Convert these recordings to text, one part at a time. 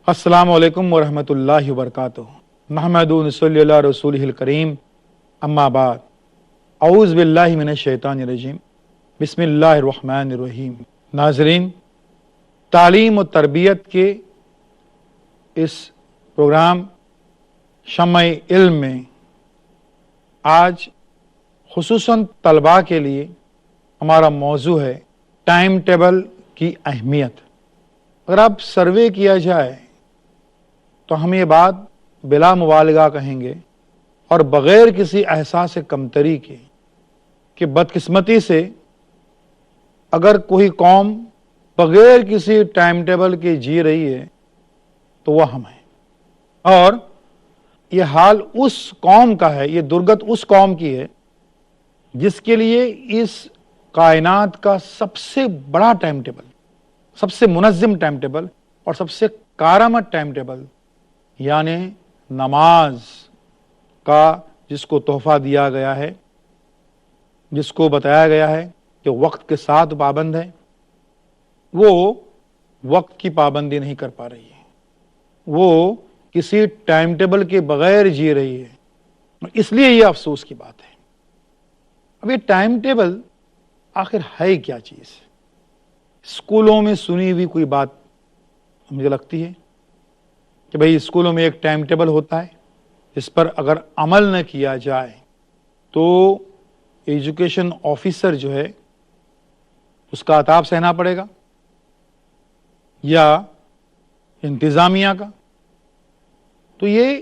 السلام علیکم ورحمۃ اللہ وبرکاتہ۔ نحمد و نصلی علی رسولہ الکریم، اما بعد، اعوذ باللہ من الشیطان الرجیم، بسم اللہ الرحمن الرحیم۔ ناظرین، تعلیم و تربیت کے اس پروگرام شمع علم میں آج خصوصاً طلباء کے لیے ہمارا موضوع ہے ٹائم ٹیبل کی اہمیت۔ اگر آپ سروے کیا جائے تو ہم یہ بات بلا مبالغہ کہیں گے اور بغیر کسی احساس کمتری کے کہ بدقسمتی سے اگر کوئی قوم بغیر کسی ٹائم ٹیبل کے جی رہی ہے تو وہ ہم ہیں، اور یہ حال اس قوم کا ہے، یہ درگت اس قوم کی ہے جس کے لیے اس کائنات کا سب سے بڑا ٹائم ٹیبل، سب سے منظم ٹائم ٹیبل اور سب سے کارآمد ٹائم ٹیبل یعنی نماز کا جس کو تحفہ دیا گیا ہے، جس کو بتایا گیا ہے کہ وقت کے ساتھ پابند ہے، وہ وقت کی پابندی نہیں کر پا رہی ہے، وہ کسی ٹائم ٹیبل کے بغیر جی رہی ہے، اس لیے یہ افسوس کی بات ہے۔ اب یہ ٹائم ٹیبل آخر ہے کیا چیز؟ اسکولوں میں سنی ہوئی کوئی بات مجھے لگتی ہے کہ بھئی اسکولوں میں ایک ٹائم ٹیبل ہوتا ہے، اس پر اگر عمل نہ کیا جائے تو ایجوکیشن آفیسر جو ہے اس کا عتاب سہنا پڑے گا یا انتظامیہ کا۔ تو یہ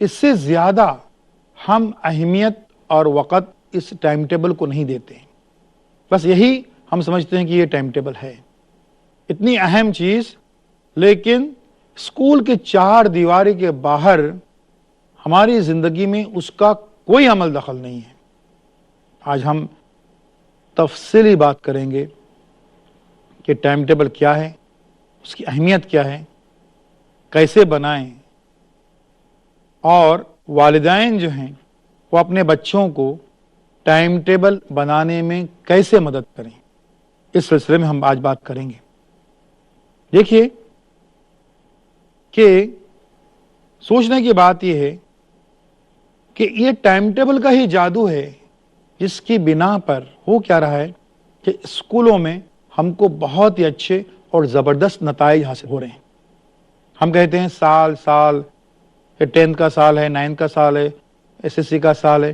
اس سے زیادہ ہم اہمیت اور وقت اس ٹائم ٹیبل کو نہیں دیتے ہیں، بس یہی ہم سمجھتے ہیں کہ یہ ٹائم ٹیبل ہے، اتنی اہم چیز، لیکن اسکول کے چار دیواری کے باہر ہماری زندگی میں اس کا کوئی عمل دخل نہیں ہے۔ آج ہم تفصیلی بات کریں گے کہ ٹائم ٹیبل کیا ہے، اس کی اہمیت کیا ہے، کیسے بنائیں، اور والدین جو ہیں وہ اپنے بچوں کو ٹائم ٹیبل بنانے میں کیسے مدد کریں، اس سلسلے میں ہم آج بات کریں گے۔ دیکھیے کہ سوچنے کی بات یہ ہے کہ یہ ٹائم ٹیبل کا ہی جادو ہے جس کی بنا پر ہو کیا رہا ہے کہ اسکولوں میں ہم کو بہت ہی اچھے اور زبردست نتائج حاصل ہو رہے ہیں۔ ہم کہتے ہیں سال یہ 10th کا سال ہے، 9th کا سال ہے، SSC کا سال ہے۔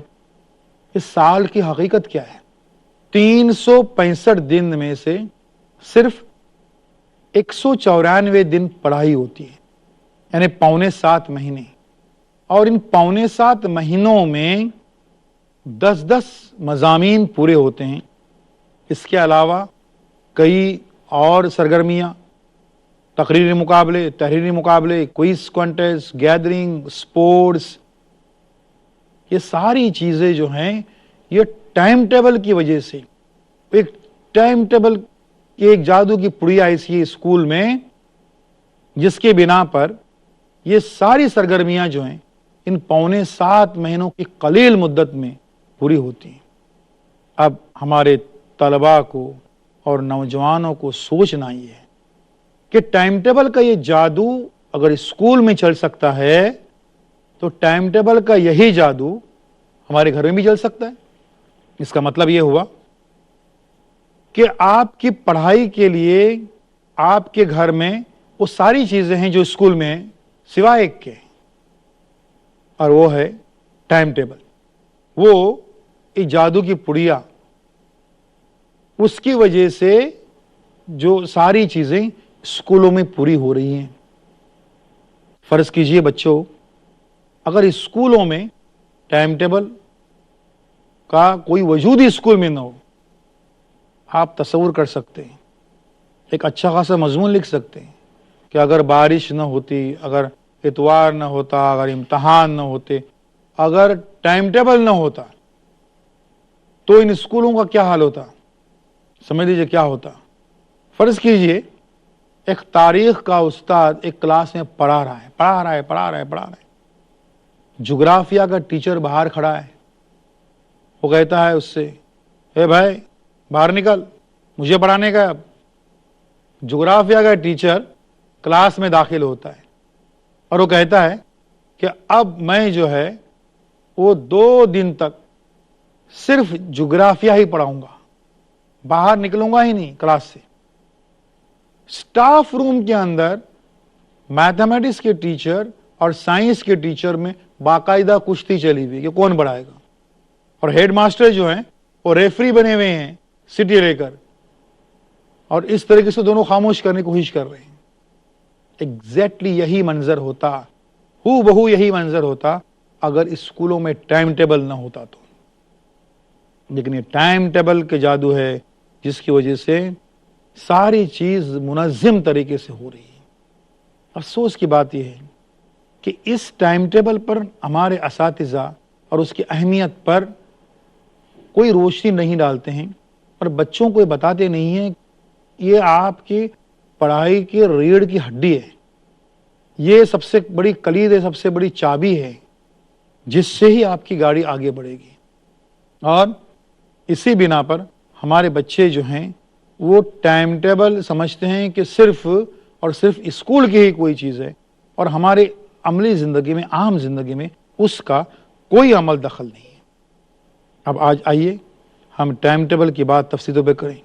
اس سال کی حقیقت کیا ہے؟ 365 دن میں سے صرف 194 دن پڑھائی ہوتی ہے، یعنی 6.25 مہینے، اور ان 6.25 مہینوں میں 10 مضامین پورے ہوتے ہیں۔ اس کے علاوہ کئی اور سرگرمیاں، تقریری مقابلے، تحریری مقابلے، کوئز کانٹیسٹ، گیدرنگ، سپورٹس، یہ ساری چیزیں جو ہیں یہ ٹائم ٹیبل کی وجہ سے، ایک ٹائم ٹیبل کی ایک جادو کی پڑیا ایسی ہے اسکول میں جس کے بنا پر یہ ساری سرگرمیاں جو ہیں ان 6.25 مہینوں کی قلیل مدت میں پوری ہوتی ہیں۔ اب ہمارے طلباء کو اور نوجوانوں کو سوچنا یہ ہے کہ ٹائم ٹیبل کا یہ جادو اگر اسکول میں چل سکتا ہے تو ٹائم ٹیبل کا یہی جادو ہمارے گھر میں بھی چل سکتا ہے۔ اس کا مطلب یہ ہوا کہ آپ کی پڑھائی کے لیے آپ کے گھر میں وہ ساری چیزیں ہیں جو اسکول میں ہیں سوائے ایک کے، اور وہ ہے ٹائم ٹیبل۔ وہ ایک جادو کی پڑیا، اس کی وجہ سے جو ساری چیزیں اسکولوں میں پوری ہو رہی ہیں۔ فرض کیجئے بچوں، اگر اسکولوں میں ٹائم ٹیبل کا کوئی وجود ہی اسکول میں نہ ہو، آپ تصور کر سکتے ہیں، ایک اچھا خاصا مضمون لکھ سکتے ہیں کہ اگر بارش نہ ہوتی، اگر اتوار نہ ہوتا، اگر امتحان نہ ہوتے، اگر ٹائم ٹیبل نہ ہوتا تو ان اسکولوں کا کیا حال ہوتا؟ سمجھ لیجئے کیا ہوتا۔ فرض کیجئے ایک تاریخ کا استاد ایک کلاس میں پڑھا رہا ہے، جغرافیہ کا ٹیچر باہر کھڑا ہے، وہ کہتا ہے اس سے، اے بھائی باہر نکل، مجھے پڑھانے کا۔ اب جغرافیہ کا ٹیچر کلاس میں داخل ہوتا ہے، اور وہ کہتا ہے کہ اب میں جو ہے وہ 2 دن تک صرف جغرافیہ ہی پڑھاؤں گا، باہر نکلوں گا ہی نہیں کلاس سے۔ سٹاف روم کے اندر میتھمیٹکس کے ٹیچر اور سائنس کے ٹیچر میں باقاعدہ کشتی چلی ہوئی کہ کون بڑھائے گا، اور ہیڈ ماسٹر جو ہیں وہ ریفری بنے ہوئے ہیں سٹی لے کر، اور اس طریقے سے دونوں خاموش کرنے کی کوشش کر رہے ہیں۔ ایگزیکٹلی یہی منظر ہوتا، ہو بہو یہی منظر ہوتا اگر اسکولوں میں ٹائم ٹیبل نہ ہوتا تو۔ لیکن یہ ٹائم ٹیبل کے جادو ہے جس کی وجہ سے ساری چیز منظم طریقے سے ہو رہی ہے۔ افسوس کی بات یہ ہے کہ اس ٹائم ٹیبل پر ہمارے اساتذہ اور اس کی اہمیت پر کوئی روشنی نہیں ڈالتے ہیں، اور بچوں کو یہ بتاتے نہیں ہیں یہ آپ کی پڑھائی کی ریڑھ کی ہڈی ہے، یہ سب سے بڑی کلید ہے، سب سے بڑی چابی ہے جس سے ہی آپ کی گاڑی آگے بڑھے گی۔ اور اسی بنا پر ہمارے بچے جو ہیں وہ ٹائم ٹیبل سمجھتے ہیں کہ صرف اور صرف اسکول کی ہی کوئی چیز ہے، اور ہمارے عملی زندگی میں، عام زندگی میں اس کا کوئی عمل دخل نہیں ہے۔ اب آج آئیے ہم ٹائم ٹیبل کی بات تفصیلوں پہ کریں۔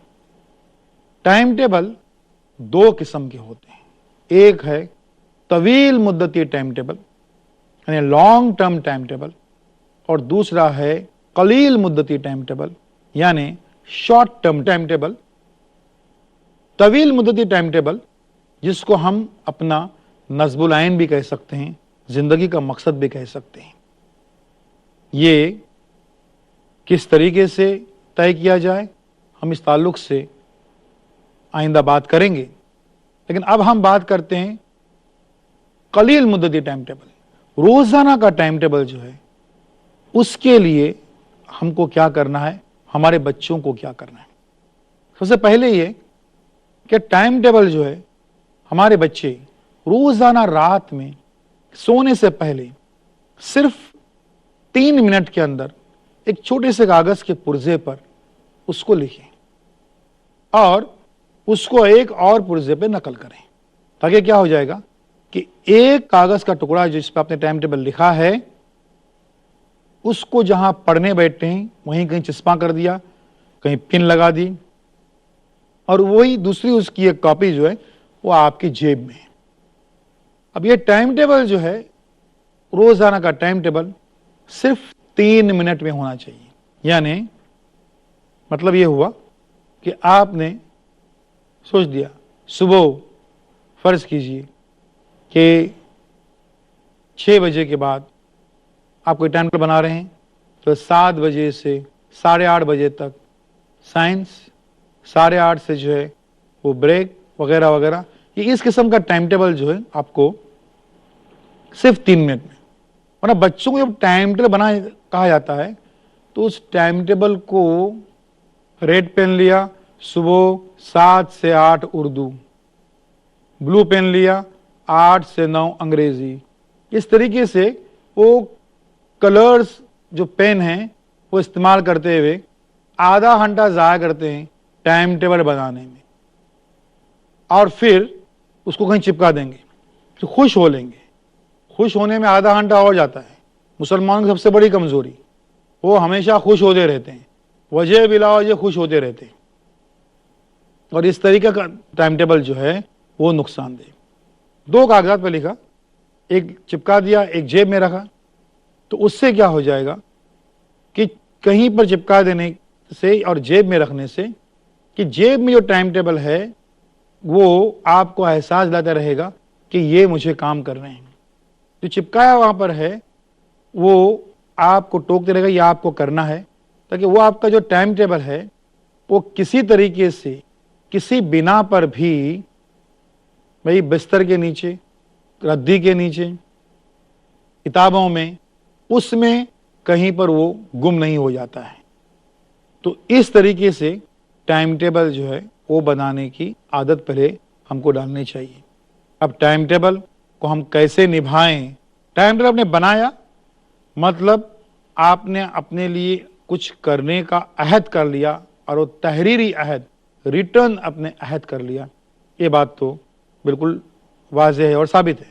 ٹائم ٹیبل 2 قسم کے ہوتے ہیں، ایک ہے طویل مدتی ٹائم ٹیبل یعنی لانگ ٹرم ٹائم ٹیبل، اور دوسرا ہے قلیل مدتی ٹائم ٹیبل یعنی شارٹ ٹرم ٹائم ٹیبل۔ طویل مدتی ٹائم ٹیبل جس کو ہم اپنا نصب العین بھی کہہ سکتے ہیں، زندگی کا مقصد بھی کہہ سکتے ہیں، یہ کس طریقے سے طے کیا جائے ہم اس تعلق سے آئندہ بات کریں گے۔ لیکن اب ہم بات کرتے ہیں قلیل مدتی ٹائم ٹیبل، روزانہ کا ٹائم ٹیبل جو ہے اس کے لیے ہم کو کیا کرنا ہے، ہمارے بچوں کو کیا کرنا ہے۔ سب سے پہلے یہ کہ ٹائم ٹیبل جو ہے ہمارے بچے روزانہ رات میں سونے سے پہلے صرف 3 منٹ کے اندر ایک چھوٹے سے کاغذ کے پرزے پر اس کو لکھیں اور اس کو ایک اور پرزے پہ نقل کریں، تاکہ کیا ہو جائے گا کہ ایک کاغذ کا ٹکڑا جس پہ آپ نے ٹائم ٹیبل لکھا ہے اس کو جہاں پڑھنے بیٹھتے ہیں وہیں کہیں چسپاں کر دیا، کہیں پن لگا دی، اور وہی دوسری اس کی ایک کاپی جو ہے وہ آپ کی جیب میں ہے۔ اب یہ ٹائم ٹیبل جو ہے روزانہ کا ٹائم ٹیبل صرف 3 منٹ میں ہونا چاہیے، یعنی مطلب یہ ہوا کہ آپ نے سوچ دیا صبح فرض کیجئے کہ 6 بجے کے بعد آپ کوئی ٹائم ٹیبل بنا رہے ہیں، تو 7 بجے سے 8:30 بجے تک سائنس، 8:30 سے جو ہے وہ بریک وغیرہ وغیرہ، یہ اس قسم کا ٹائم ٹیبل جو ہے آپ کو صرف 3 منٹ میں۔ ورنہ بچوں کو جب ٹائم ٹیبل بنا کہا جاتا ہے تو اس ٹائم ٹیبل کو ریڈ پین لیا، صبح 7 سے 8 اردو، بلو پین لیا 8 سے 9 انگریزی، اس طریقے سے وہ کلرز جو پین ہیں وہ استعمال کرتے ہوئے آدھا گھنٹہ ضائع کرتے ہیں ٹائم ٹیبل بنانے میں، اور پھر اس کو کہیں چپکا دیں گے، پھر خوش ہو لیں گے۔ خوش ہونے میں آدھا گھنٹہ اور جاتا ہے۔ مسلمان کی سب سے بڑی کمزوری، وہ ہمیشہ خوش ہوتے رہتے ہیں، وجہ بلا وجہ خوش ہوتے رہتے ہیں، اور اس طریقے کا ٹائم ٹیبل جو ہے وہ نقصان دہ۔ 2 کاغذات پہ لکھا، ایک چپکا دیا، ایک جیب میں رکھا، تو اس سے کیا ہو جائے گا کہ کہیں پر چپکا دینے سے اور جیب میں رکھنے سے کہ جیب میں جو ٹائم ٹیبل ہے وہ آپ کو احساس دلاتا رہے گا کہ یہ مجھے کام کر رہے ہیں۔ جو چپکایا وہاں پر ہے وہ آپ کو ٹوکتے رہے گا، یہ آپ کو کرنا ہے، تاکہ وہ آپ کا جو ٹائم ٹیبل ہے وہ کسی طریقے سے کسی بنا پر بھی بھئی بستر کے نیچے، ردی کے نیچے، کتابوں میں، اس میں کہیں پر وہ گم نہیں ہو جاتا ہے۔ تو اس طریقے سے ٹائم ٹیبل جو ہے وہ بنانے کی عادت پہلے ہم کو ڈالنی چاہیے۔ اب ٹائم ٹیبل کو ہم کیسے نبھائیں؟ ٹائم ٹیبل آپ نے بنایا مطلب آپ نے اپنے لیے کچھ کرنے کا عہد کر لیا، اور وہ تحریری عہد، ریٹرن اپنے عہد کر لیا، یہ بات تو بالکل واضح ہے اور ثابت ہے۔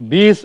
20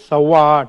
8:15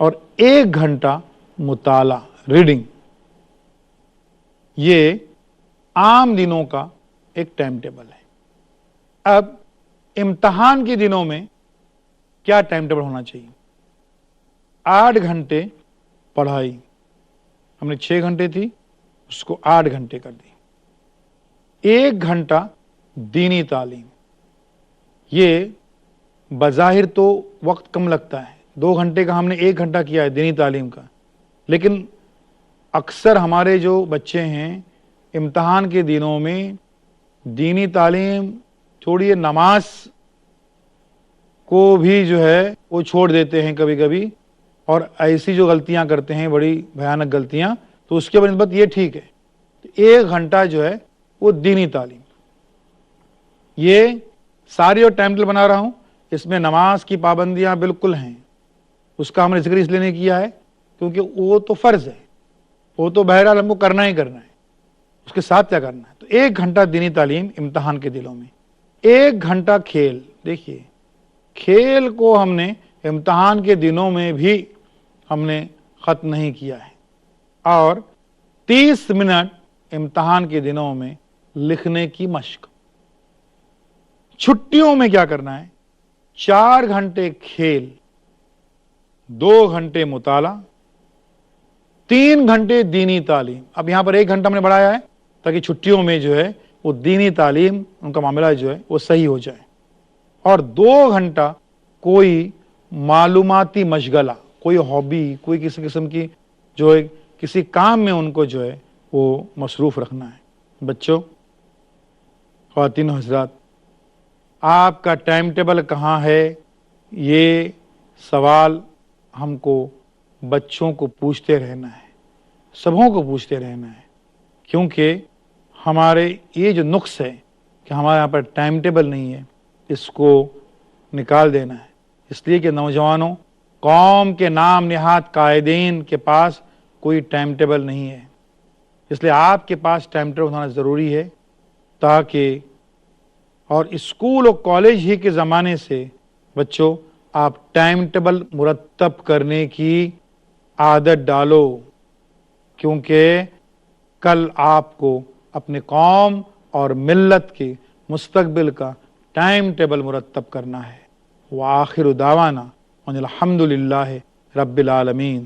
اور 1 گھنٹہ مطالعہ ریڈنگ. یہ عام دنوں کا ایک ٹائم ٹیبل ہے. اب امتحان کے دنوں میں کیا ٹائم ٹیبل ہونا چاہیے؟ 8 گھنٹے پڑھائی. ہم نے 6 گھنٹے تھی اس کو 8 گھنٹے کر دی. 1 گھنٹہ دینی تعلیم. یہ بظاہر تو وقت کم لگتا ہے، 2 گھنٹے کا ہم نے 1 گھنٹہ کیا ہے دینی تعلیم کا، لیکن اکثر ہمارے جو بچے ہیں امتحان کے دنوں میں دینی تعلیم چھوڑیے، نماز کو بھی جو ہے وہ چھوڑ دیتے ہیں کبھی کبھی، اور ایسی جو غلطیاں کرتے ہیں بڑی بھیانک غلطیاں. تو اس کے بنسبت یہ ٹھیک ہے 1 گھنٹہ جو ہے وہ دینی تعلیم. یہ ساری جو ٹائم ٹیبل بنا رہا ہوں اس میں نماز کی پابندیاں بالکل ہیں. اس کا ہم نے ذکر اس لیے نہیں کیا ہے کیونکہ وہ تو فرض ہے، وہ تو بہرحال ہم کو کرنا ہی کرنا ہے. اس کے ساتھ کیا کرنا ہے؟ تو 1 گھنٹہ دینی تعلیم امتحان کے دنوں میں. 1 گھنٹہ کھیل. دیکھیے کھیل کو ہم نے امتحان کے دنوں میں بھی ہم نے ختم نہیں کیا ہے. اور 30 منٹ امتحان کے دنوں میں لکھنے کی مشق. چھٹیوں میں کیا کرنا ہے؟ 4 گھنٹے کھیل، 2 گھنٹے مطالعہ، 3 گھنٹے دینی تعلیم. اب یہاں پر 1 گھنٹہ ہم نے بڑھایا ہے تاکہ چھٹیوں میں جو ہے وہ دینی تعلیم ان کا معاملہ جو ہے وہ صحیح ہو جائے. اور 2 گھنٹہ کوئی معلوماتی مشغلہ، کوئی ہابی، کوئی کسی قسم کی جو ہے کسی کام میں ان کو جو ہے وہ مصروف رکھنا ہے. بچوں، خواتین و حضرات، آپ کا ٹائم ٹیبل کہاں ہے؟ یہ سوال ہم کو بچوں کو پوچھتے رہنا ہے، سبوں کو پوچھتے رہنا ہے، کیونکہ ہمارے یہ جو نقص ہے کہ ہمارے یہاں پر ٹائم ٹیبل نہیں ہے، اس کو نکال دینا ہے. اس لیے کہ نوجوانوں، قوم کے نام نہاد قائدین کے پاس کوئی ٹائم ٹیبل نہیں ہے. اس لیے آپ کے پاس ٹائم ٹیبل ہونا ضروری ہے تاکہ، اور اسکول اور کالج ہی کے زمانے سے بچوں آپ ٹائم ٹیبل مرتب کرنے کی عادت ڈالو، کیونکہ کل آپ کو اپنے قوم اور ملت کے مستقبل کا ٹائم ٹیبل مرتب کرنا ہے. وآخر دعوانا ان الحمد للہ رب العالمین.